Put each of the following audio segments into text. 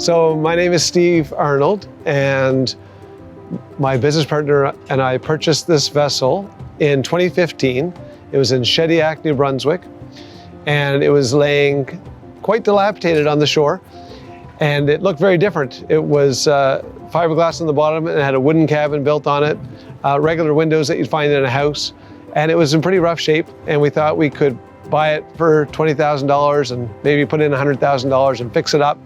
So my name is Steve Arnold, and my business partner and I purchased this vessel in 2015. It was in Shediac, New Brunswick, and it was laying quite dilapidated on the shore, and it looked very different. It was fiberglass on the bottom and it had a wooden cabin built on it, regular windows that you'd find in a house, and it was in pretty rough shape, and we thought we could buy it for $20,000 and maybe put in $100,000 and fix it up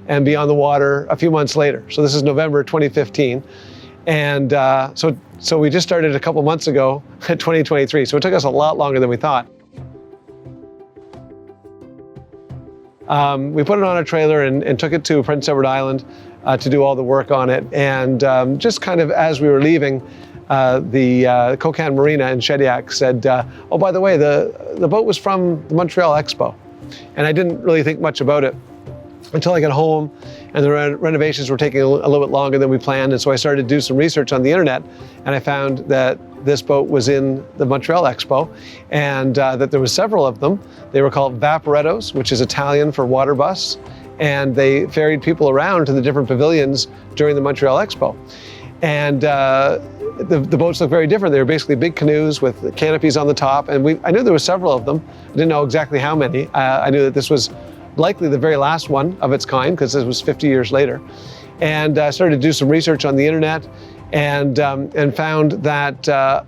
and be on the water a few months later. So this is November 2015. And so we just started a couple months ago at 2023. So it took us a lot longer than we thought. We put it on a trailer and took it to Prince Edward Island to do all the work on it. And just kind of as we were leaving, the Cocan Marina in Shediac said, oh, by the way, the boat was from the Montreal Expo. And I didn't really think much about it until I got home, and the renovations were taking a little bit longer than we planned. And so I started to do some research on the internet, and I found that this boat was in the Montreal Expo, and that there were several of them. They were called vaporettos, which is Italian for water bus, and they ferried people around to the different pavilions during the Montreal Expo. And the boats look very different. They were basically big canoes with canopies on the top, and I knew there were several of them. I didn't know exactly how many. I knew that this was likely the very last one of its kind, because this was 50 years later. And I started to do some research on the internet, and found that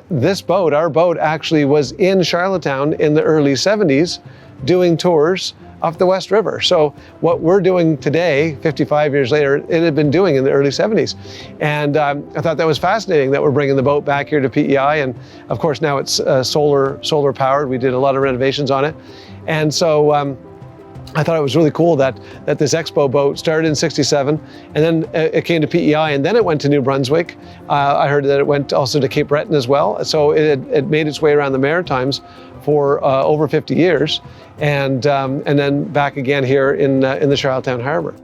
this boat, our boat, actually was in Charlottetown in the early 70s doing tours up the West River. So what we're doing today, 55 years later, it had been doing in the early 70s. And I thought that was fascinating that we're bringing the boat back here to PEI. And of course now it's solar powered. We did a lot of renovations on it. And so I thought it was really cool that this Expo boat started in '67, and then it came to PEI, and then it went to New Brunswick. I heard that it went also to Cape Breton as well. So it made its way around the Maritimes for over 50 years, and then back again here in the Charlottetown Harbor.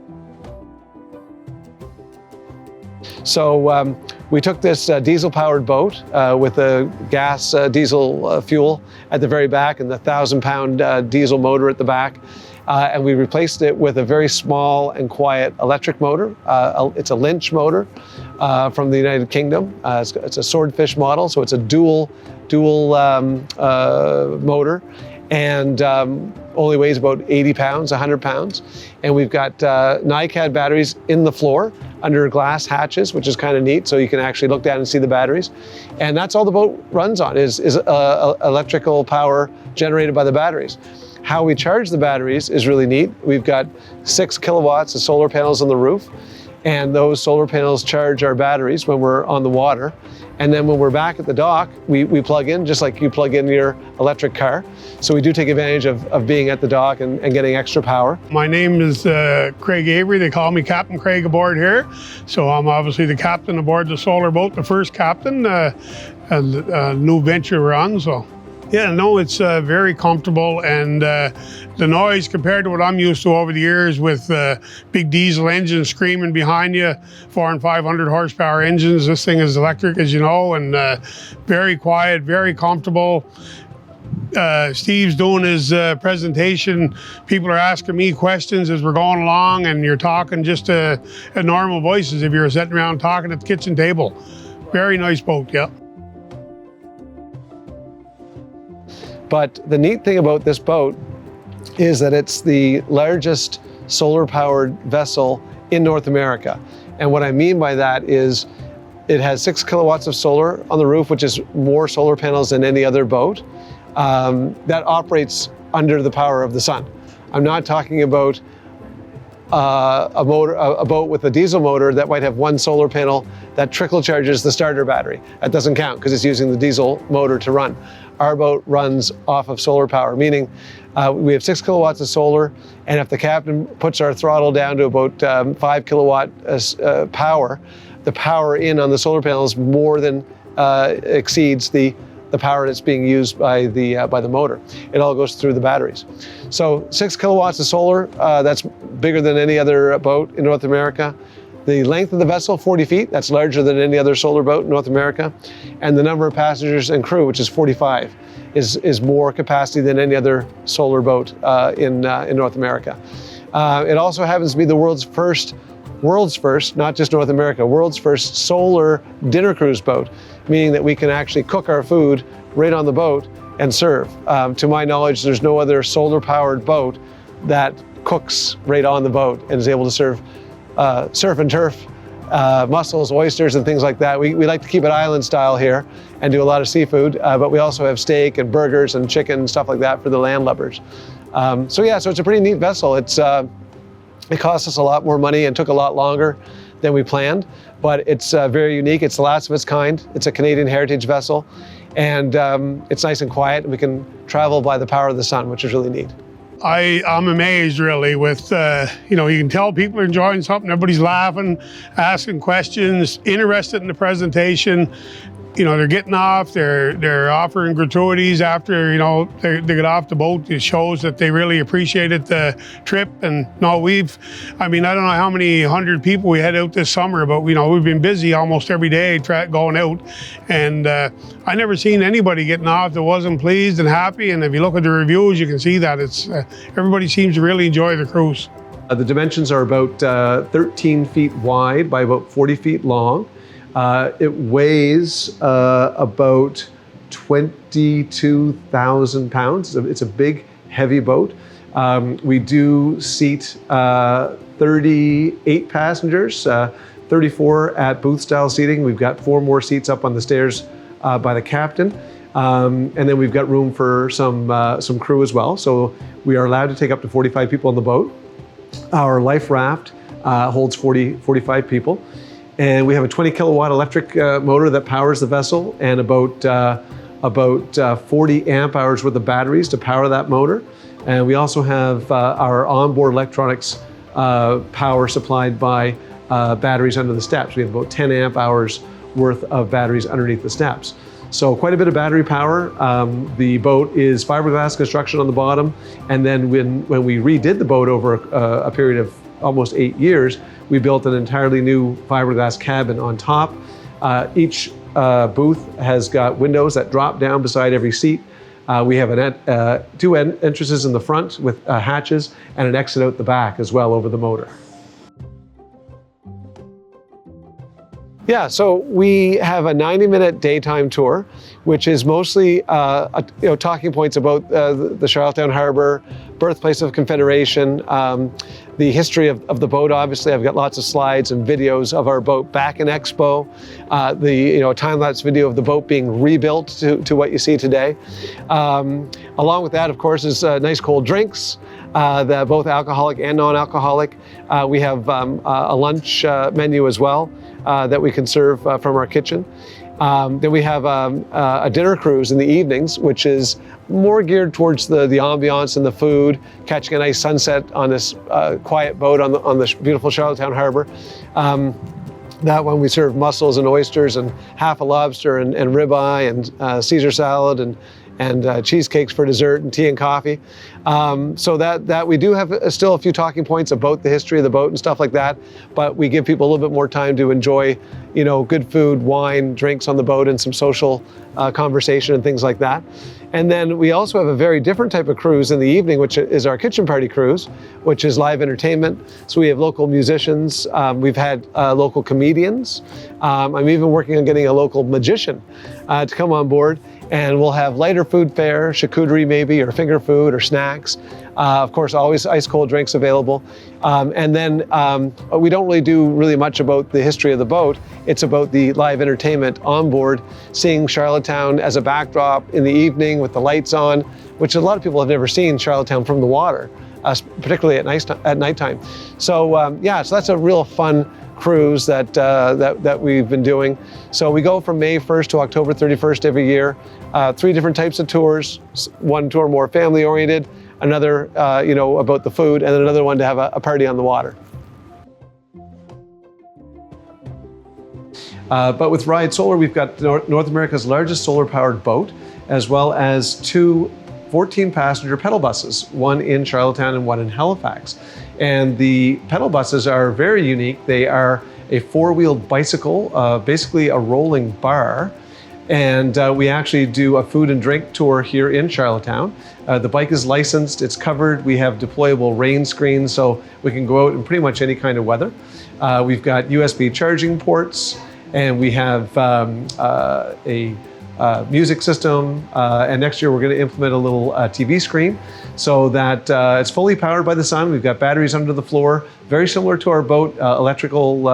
So we took this diesel-powered boat with a gas diesel fuel at the very back and the 1,000-pound diesel motor at the back. And we replaced it with a very small and quiet electric motor. It's a Lynch motor from the United Kingdom. It's a swordfish model, so it's a dual motor, and only weighs about 80 pounds, 100 pounds. And we've got NiCad batteries in the floor under glass hatches, which is kind of neat, so you can actually look down and see the batteries. And that's all the boat runs on, is electrical power generated by the batteries. How we charge the batteries is really neat. We've got 6 kilowatts of solar panels on the roof, and those solar panels charge our batteries when we're on the water. And then when we're back at the dock, we plug in, just like you plug in your electric car. So we do take advantage of being at the dock and getting extra power. My name is Craig Avery. They call me Captain Craig aboard here. So I'm obviously the captain aboard the solar boat, the first captain, new venture we're on. So. Yeah, no, it's very comfortable, and the noise compared to what I'm used to over the years with big diesel engines screaming behind you, 400 and 500 horsepower engines. This thing is electric, as you know, and very quiet, very comfortable. Steve's doing his presentation. People are asking me questions as we're going along, and you're talking just at normal voices if you're sitting around talking at the kitchen table. Very nice boat, yeah. But the neat thing about this boat is that it's the largest solar-powered vessel in North America. And what I mean by that is it has 6 kilowatts of solar on the roof, which is more solar panels than any other boat, that operates under the power of the sun. I'm not talking about a boat with a diesel motor that might have one solar panel that trickle charges the starter battery. That doesn't count because it's using the diesel motor to run. Our boat runs off of solar power, meaning we have 6 kilowatts of solar, and if the captain puts our throttle down to about 5 kilowatt power, the power in on the solar panels more than exceeds the power that's being used by the motor. It all goes through the batteries. So 6 kilowatts of solar, that's bigger than any other boat in North America. The length of the vessel, 40 feet, that's larger than any other solar boat in North America. And the number of passengers and crew, which is 45, is more capacity than any other solar boat in North America. It also happens to be the world's first, not just North America, world's first solar dinner cruise boat, meaning that we can actually cook our food right on the boat and serve. To my knowledge, there's no other solar-powered boat that cooks right on the boat and is able to serve surf and turf, mussels, oysters, and things like that. We like to keep it island style here and do a lot of seafood, but we also have steak and burgers and chicken and stuff like that for the landlubbers. So it's a pretty neat vessel. It cost us a lot more money and took a lot longer than we planned, but it's very unique. It's the last of its kind. It's a Canadian heritage vessel, and it's nice and quiet, and we can travel by the power of the sun, which is really neat. I'm amazed really with, you can tell people are enjoying something, everybody's laughing, asking questions, interested in the presentation. They're getting off, they're offering gratuities after, they get off the boat. It shows that they really appreciated the trip. And I don't know how many 100 people we had out this summer, but we've been busy almost every day going out. And I never seen anybody getting off that wasn't pleased and happy. And if you look at the reviews, you can see that everybody seems to really enjoy the cruise. The dimensions are about 13 feet wide by about 40 feet long. It weighs about 22,000 pounds. It's a big, heavy boat. We do seat 38 passengers, 34 at booth-style seating. We've got 4 more seats up on the stairs by the captain. And then we've got room for some crew as well. So we are allowed to take up to 45 people on the boat. Our life raft holds 45 people. And we have a 20 kilowatt electric motor that powers the vessel, and about 40 amp hours worth of batteries to power that motor. And we also have our onboard electronics power supplied by batteries under the steps. We have about 10 amp hours worth of batteries underneath the steps. So quite a bit of battery power. The boat is fiberglass construction on the bottom. And then when we redid the boat over a period of almost 8 years, we built an entirely new fiberglass cabin on top. Each booth has got windows that drop down beside every seat. We have 2 entrances in the front with hatches and an exit out the back as well over the motor. Yeah, so we have a 90-minute daytime tour, which is mostly talking points about the Charlottetown Harbor, birthplace of Confederation, the history of the boat. Obviously, I've got lots of slides and videos of our boat back in Expo, the time-lapse video of the boat being rebuilt to what you see today. Along with that, of course, is nice cold drinks, both alcoholic and non-alcoholic. We have a lunch menu as well that we can serve from our kitchen. Then we have a dinner cruise in the evenings, which is more geared towards the ambiance and the food, catching a nice sunset on this quiet boat on the beautiful Charlottetown Harbor. That one we serve mussels and oysters and half a lobster and ribeye and Caesar salad and cheesecakes for dessert and tea and coffee. So that we do have still a few talking points about the history of the boat and stuff like that, but we give people a little bit more time to enjoy, good food, wine, drinks on the boat, and some social conversation and things like that. And then we also have a very different type of cruise in the evening, which is our kitchen party cruise, which is live entertainment. So we have local musicians, we've had local comedians. I'm even working on getting a local magician to come on board. And we'll have lighter food fare, charcuterie maybe, or finger food or snacks. Of course, always ice cold drinks available. And then we don't really do much about the history of the boat. It's about the live entertainment on board, seeing Charlottetown as a backdrop in the evening with the lights on, which a lot of people have never seen Charlottetown from the water, particularly at nighttime. So so that's a real fun cruise that we've been doing. So we go from May 1st to October 31st every year. 3 different types of tours. One tour more family oriented, another about the food, and then another one to have a party on the water. But with Ride Solar, we've got North America's largest solar-powered boat, as well as 2 14-passenger pedal buses, one in Charlottetown and one in Halifax. And the pedal buses are very unique. They are a 4-wheeled bicycle, basically a rolling bar, And we actually do a food and drink tour here in Charlottetown. The bike is licensed, it's covered, we have deployable rain screens, so we can go out in pretty much any kind of weather. We've got USB charging ports, and we have a music system, and next year we're going to implement a little TV screen so that it's fully powered by the sun. We've got batteries under the floor, very similar to our boat, electrically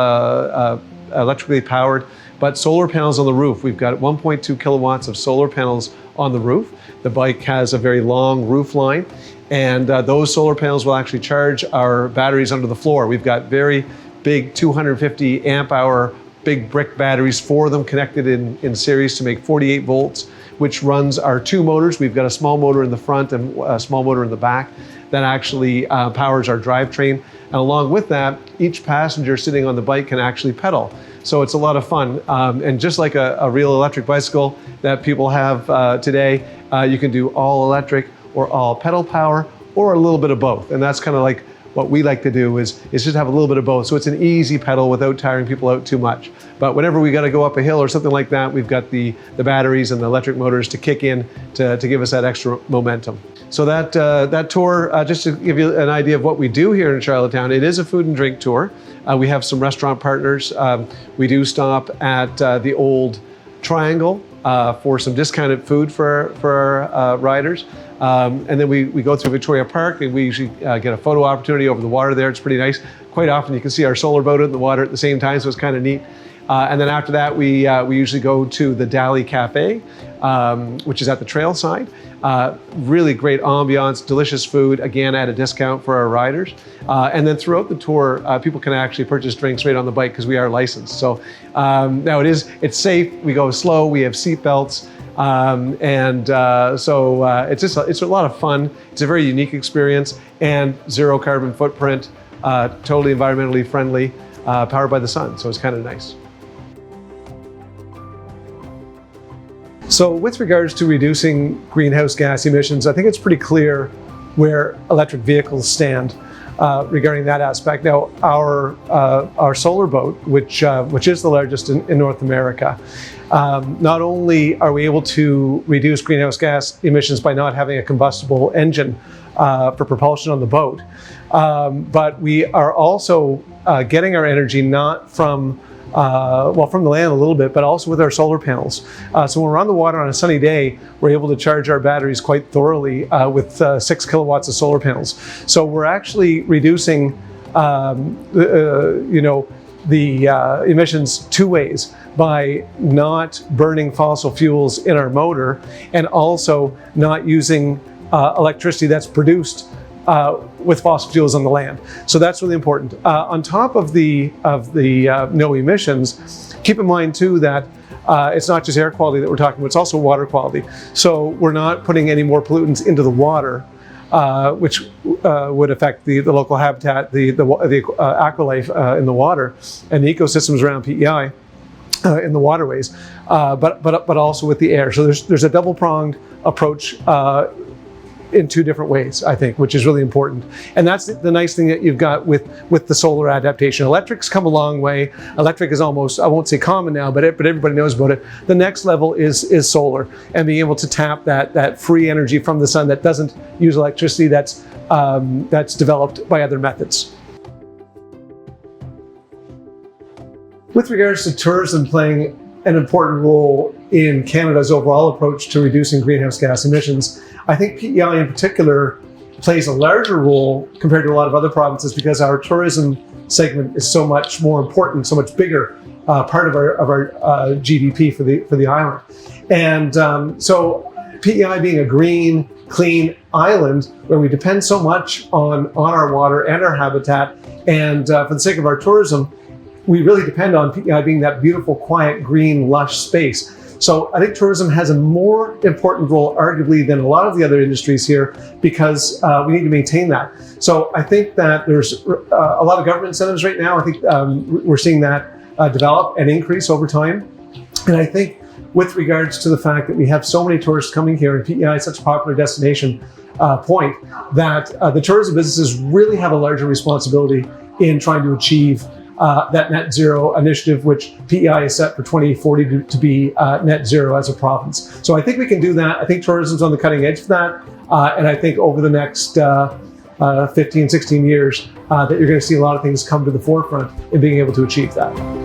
powered, but solar panels on the roof. We've got 1.2 kilowatts of solar panels on the roof. The bike has a very long roof line, and those solar panels will actually charge our batteries under the floor. We've got very big 250 amp hour big brick batteries, 4 of them connected in series to make 48 volts, which runs our 2 motors. We've got a small motor in the front and a small motor in the back that actually powers our drivetrain. And along with that, each passenger sitting on the bike can actually pedal. So it's a lot of fun. And just like a real electric bicycle that people have today, you can do all electric or all pedal power or a little bit of both. And that's kind of like what we like to do is just have a little bit of both. So it's an easy pedal without tiring people out too much. But whenever we got to go up a hill or something like that, we've got the batteries and the electric motors to kick in to give us that extra momentum. So that tour, just to give you an idea of what we do here in Charlottetown, it is a food and drink tour. We have some restaurant partners. We do stop at the old Triangle for some discounted food for our riders. And then we go through Victoria Park, and we usually get a photo opportunity over the water there. It's pretty nice. Quite often you can see our solar boat in the water at the same time, so it's kind of neat. And then after that, we usually go to the Dali Cafe, which is at the trail side. Really great ambiance, delicious food, again at a discount for our riders. And then throughout the tour, people can actually purchase drinks right on the bike because we are licensed. So now it's safe. We go slow. We have seat belts. So it's a lot of fun. It's a very unique experience and zero carbon footprint, totally environmentally friendly, powered by the sun. So it's kind of nice. So with regards to reducing greenhouse gas emissions, I think it's pretty clear where electric vehicles stand regarding that aspect. Now, our solar boat, which is the largest in North America, not only are we able to reduce greenhouse gas emissions by not having a combustible engine for propulsion on the boat, but we are also getting our energy not from from the land a little bit, but also with our solar panels. So when we're on the water on a sunny day, we're able to charge our batteries quite thoroughly with 6 kilowatts of solar panels. So we're actually reducing, the emissions 2 ways: by not burning fossil fuels in our motor, and also not using electricity that's produced with fossil fuels on the land. So that's really important. On top of the no emissions, keep in mind too that it's not just air quality that we're talking about, it's also water quality. So we're not putting any more pollutants into the water, which would affect the local habitat, the aqualife in the water, and the ecosystems around PEI in the waterways, but also with the air. So there's a double-pronged approach in 2 different ways, I think, which is really important. And that's the nice thing that you've got with the solar adaptation. Electric's come a long way. Electric is almost, I won't say common now, but everybody knows about it. The next level is solar, and being able to tap that free energy from the sun that doesn't use electricity that's developed by other methods. With regards to tourism playing an important role in Canada's overall approach to reducing greenhouse gas emissions, I think PEI in particular plays a larger role compared to a lot of other provinces because our tourism segment is so much more important, so much bigger part of our GDP for the island. And so PEI being a green, clean island where we depend so much on our water and our habitat, and for the sake of our tourism, we really depend on PEI being that beautiful, quiet, green, lush space. So I think tourism has a more important role, arguably, than a lot of the other industries here because we need to maintain that. So I think that there's a lot of government incentives right now. I think we're seeing that develop and increase over time. And I think with regards to the fact that we have so many tourists coming here and PEI is such a popular destination point, that the tourism businesses really have a larger responsibility in trying to achieve that net zero initiative, which PEI is set for 2040 to be net zero as a province. So I think we can do that. I think tourism's on the cutting edge for that. And I think over the next 15, 16 years, that you're going to see a lot of things come to the forefront in being able to achieve that.